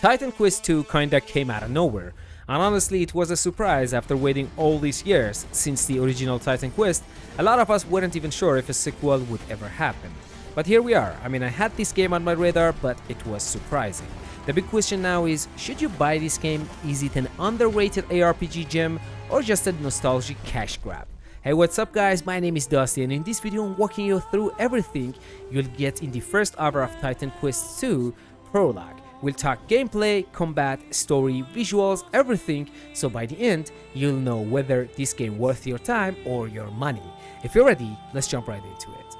Titan Quest 2 kinda came out of nowhere, and honestly it was a surprise after waiting all these years since the original Titan Quest. A lot of us weren't even sure if a sequel would ever happen. But here we are. I mean, I had this game on my radar, but it was surprising. The big question now is, should you buy this game? Is it an underrated ARPG gem or just a nostalgic cash grab? Hey, what's up guys, my name is Dusty, and in this video I'm walking you through everything you'll get in the first hour of Titan Quest 2 Prologue. We'll talk gameplay, combat, story, visuals, everything, so by the end you'll know whether this game worth your time or your money. If you're ready, let's jump right into it.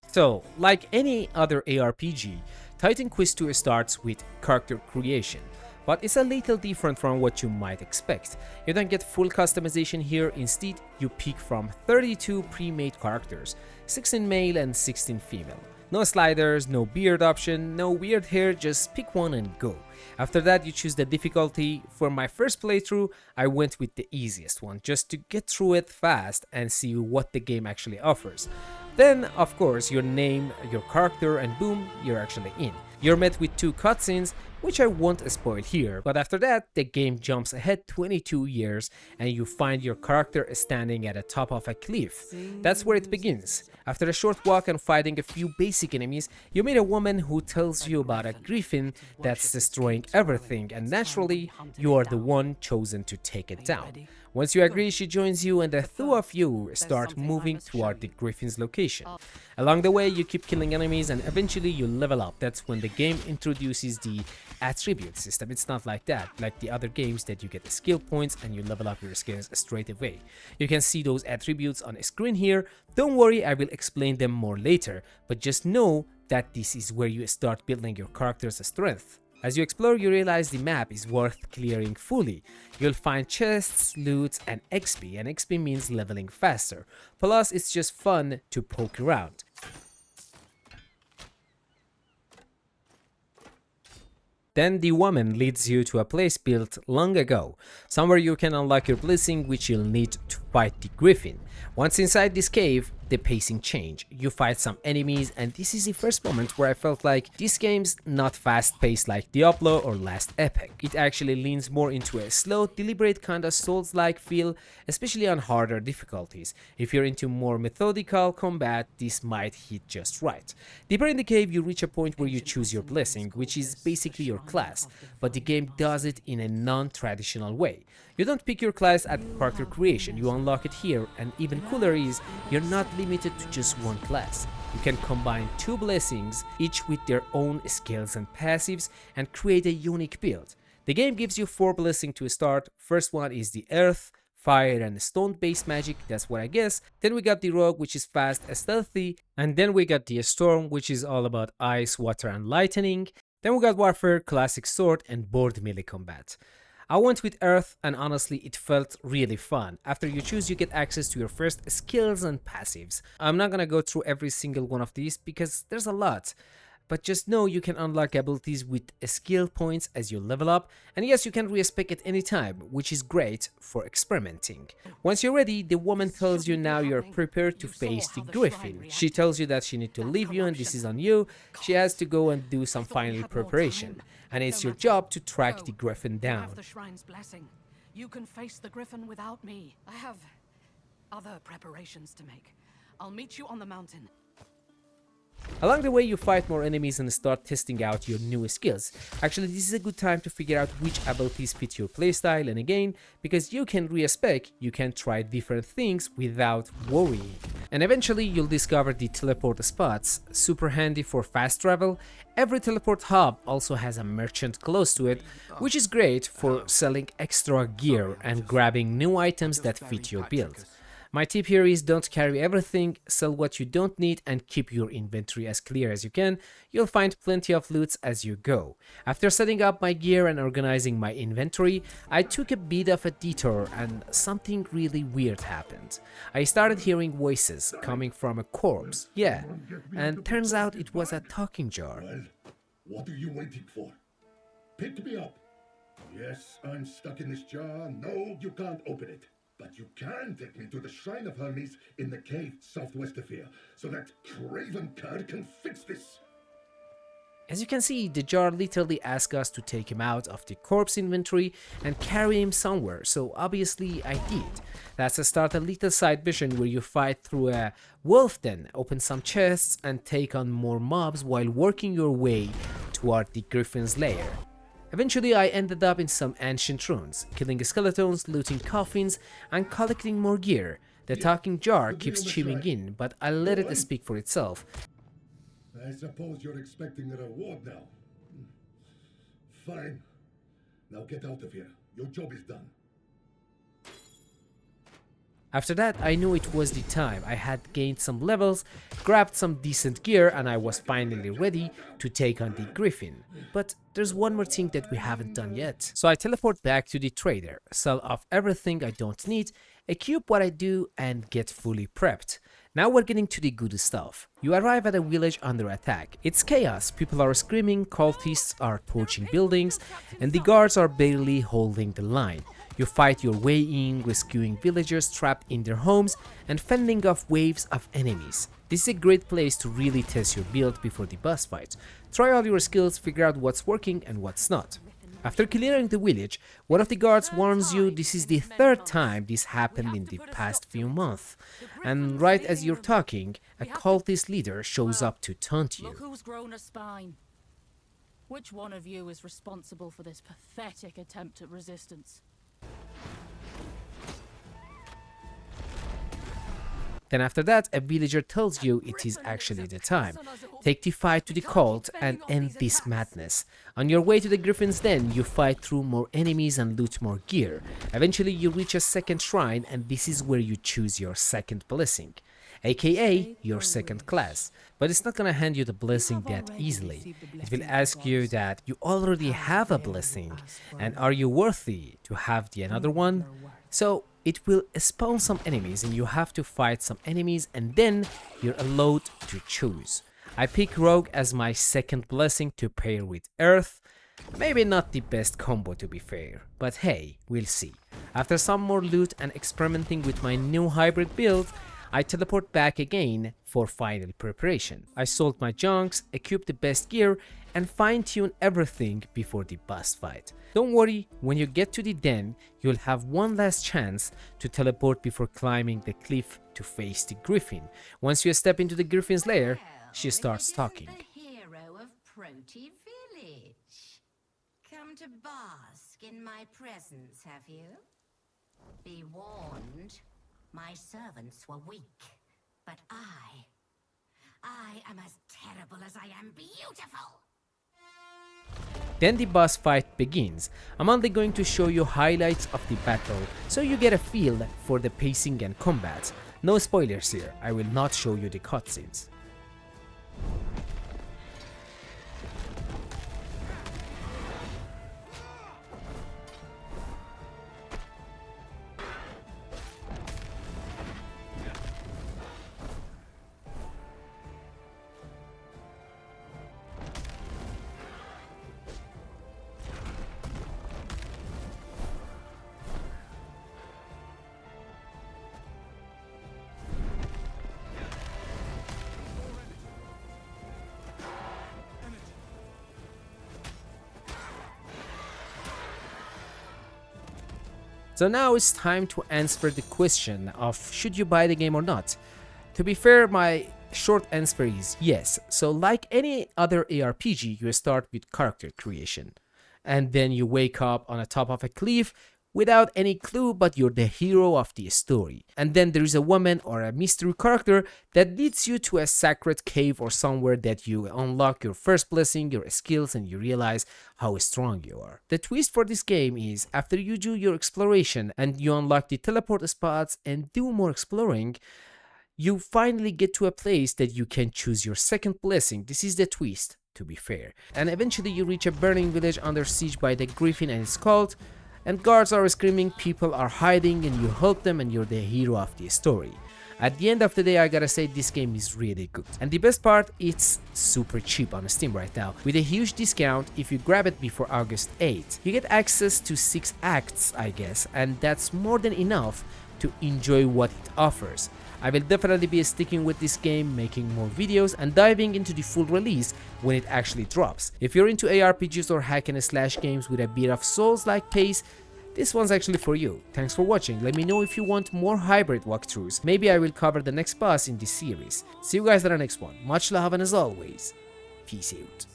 So, like any other ARPG, Titan Quest 2 starts with character creation, but it's a little different from what you might expect. You don't get full customization here. Instead, you pick from 32 pre-made characters, 16 male and 16 female. No sliders, no beard option, no weird hair, just pick one and go. After that, you choose the difficulty. For my first playthrough, I went with the easiest one, just to get through it fast and see what the game actually offers. Then, of course, your name, your character, and boom, you're actually in. You're met with 2 cutscenes, which I won't spoil here, but after that, the game jumps ahead 22 years and you find your character standing at the top of a cliff. That's where it begins. After a short walk and fighting a few basic enemies, you meet a woman who tells you about a griffin that's destroying everything, and naturally, you are the one chosen to take it down. Once you agree, she joins you and the two of you start moving toward the griffin's location. Along the way, you keep killing enemies and eventually you level up. That's when the game introduces the attribute system. It's not like that, like the other games that you get the skill points and you level up your skills straight away. You can see those attributes on a screen here. Don't worry, I will explain them more later, but just know that this is where you start building your character's strength. As you explore, you realize the map is worth clearing fully. You'll find chests, loot, and XP, and XP means leveling faster. Plus, it's just fun to poke around. Then the woman leads you to a place built long ago, somewhere you can unlock your blessing, which you'll need to fight the griffin. Once inside this cave, the pacing change. You fight some enemies, and this is the first moment where I felt like this game's not fast-paced like Diablo or Last Epic. It actually leans more into a slow, deliberate kind of Souls-like feel, especially on harder difficulties. If you're into more methodical combat, this might hit just right. Deeper in the cave, you reach a point where you choose your blessing, which is basically your class, but the game does it in a non-traditional way. You don't pick your class at character creation, you unlock it here, and even cooler is, you're not limited to just one class. You can combine 2 blessings, each with their own skills and passives, and create a unique build. The game gives you 4 blessings to start. First one is the earth, fire and stone based magic, that's what I guess. Then we got the rogue, which is fast and stealthy, and then we got the storm, which is all about ice, water and lightning. Then we got warfare, classic sword and board melee combat. I went with Earth and honestly it felt really fun. After you choose, you get access to your first skills and passives. I'm not gonna go through every single one of these because there's a lot, but just know you can unlock abilities with skill points as you level up, and yes, you can respec at any time, which is great for experimenting. Once you're ready, the woman tells you now you're prepared to face the griffin. She tells you that she needs to leave you and this is on you. She has to go and do some final preparation, and it's your job to track the griffin down. The shrine's blessing. You can face the griffin without me. I have other preparations to make. I'll meet you on the mountain. Along the way, you fight more enemies and start testing out your new skills. Actually, this is a good time to figure out which abilities fit your playstyle, and again, because you can respec, you can try different things without worrying. And eventually, you'll discover the teleport spots, super handy for fast travel. Every teleport hub also has a merchant close to it, which is great for selling extra gear and grabbing new items that fit your build. My tip here is don't carry everything, sell what you don't need and keep your inventory as clear as you can. You'll find plenty of loots as you go. After setting up my gear and organizing my inventory, I took a bit of a detour and something really weird happened. I started hearing voices coming from a corpse, yeah, and turns out it was a talking jar. Well, what are you waiting for? Pick me up. Yes, I'm stuck in this jar. No, you can't open it. But you can take me to the Shrine of Hermes in the cave southwest of here, so that craven cur can fix this. As you can see, the jar literally asks us to take him out of the corpse inventory and carry him somewhere, so obviously I did. That's to start a little side mission where you fight through a wolf den, open some chests and take on more mobs while working your way toward the griffin's lair. Eventually I ended up in some ancient ruins, killing skeletons, looting coffins and collecting more gear. The talking jar keeps chiming in, but I let it speak for itself. I suppose you're expecting a reward now. Fine. Now get out of here. Your job is done. After that, I knew it was the time. I had gained some levels, grabbed some decent gear, and I was finally ready to take on the griffin. But there's one more thing that we haven't done yet. So I teleport back to the trader, sell off everything I don't need, equip what I do, and get fully prepped. Now we're getting to the good stuff. You arrive at a village under attack. It's chaos, people are screaming, cultists are torching buildings, and the guards are barely holding the line. You fight your way in, rescuing villagers trapped in their homes and fending off waves of enemies. This is a great place to really test your build before the boss fight. Try all your skills, figure out what's working and what's not. After clearing the village, one of the guards warns you this is the third time this happened in the past few months. And right as you're talking, a cultist leader shows up to taunt you. Look who's grown a spine. Which one of you is responsible for this pathetic attempt at resistance? Then after that, a villager tells you it is actually the time. Take the fight to the cult and end this madness. On your way to the griffin's den, you fight through more enemies and loot more gear. Eventually you reach a second shrine and this is where you choose your second blessing, aka your second class. But it's not gonna hand you the blessing that easily. It will ask you that you already have a blessing and are you worthy to have the another one? So it will spawn some enemies and you have to fight some enemies and then you're allowed to choose. I pick Rogue as my second blessing to pair with Earth. Maybe not the best combo to be fair, but hey, we'll see. After some more loot and experimenting with my new hybrid build, I teleport back again for final preparation. I sold my junks, equipped the best gear, and fine-tune everything before the boss fight. Don't worry, when you get to the den, you'll have one last chance to teleport before climbing the cliff to face the griffin. Once you step into the griffin's lair, she starts talking. The hero of Proti Village. Come to bask in my presence, have you? Be warned, my servants were weak, but I am as terrible as I am beautiful. Then the boss fight begins. I'm only going to show you highlights of the battle so you get a feel for the pacing and combat. No spoilers here, I will not show you the cutscenes. So now it's time to answer the question of should you buy the game or not. To be fair, my short answer is yes. So like any other ARPG, you start with character creation. And then you wake up on the top of a cliff without any clue, but you're the hero of the story. And then there is a woman or a mystery character that leads you to a sacred cave or somewhere that you unlock your first blessing, your skills, and you realize how strong you are. The twist for this game is after you do your exploration and you unlock the teleport spots and do more exploring, you finally get to a place that you can choose your second blessing. This is the twist, to be fair. And eventually you reach a burning village under siege by the griffin and its cult, and guards are screaming, people are hiding, and you help them and you're the hero of the story. At the end of the day, I gotta say this game is really good. And the best part, it's super cheap on Steam right now. With a huge discount, if you grab it before August 8th, you get access to 6 acts, I guess, and that's more than enough to enjoy what it offers. I will definitely be sticking with this game, making more videos and diving into the full release when it actually drops. If you're into ARPGs or hack and slash games with a bit of Souls-like pace, this one's actually for you. Thanks for watching. Let me know if you want more hybrid walkthroughs. Maybe I will cover the next boss in this series. See you guys at the next one. Much love and as always, peace out.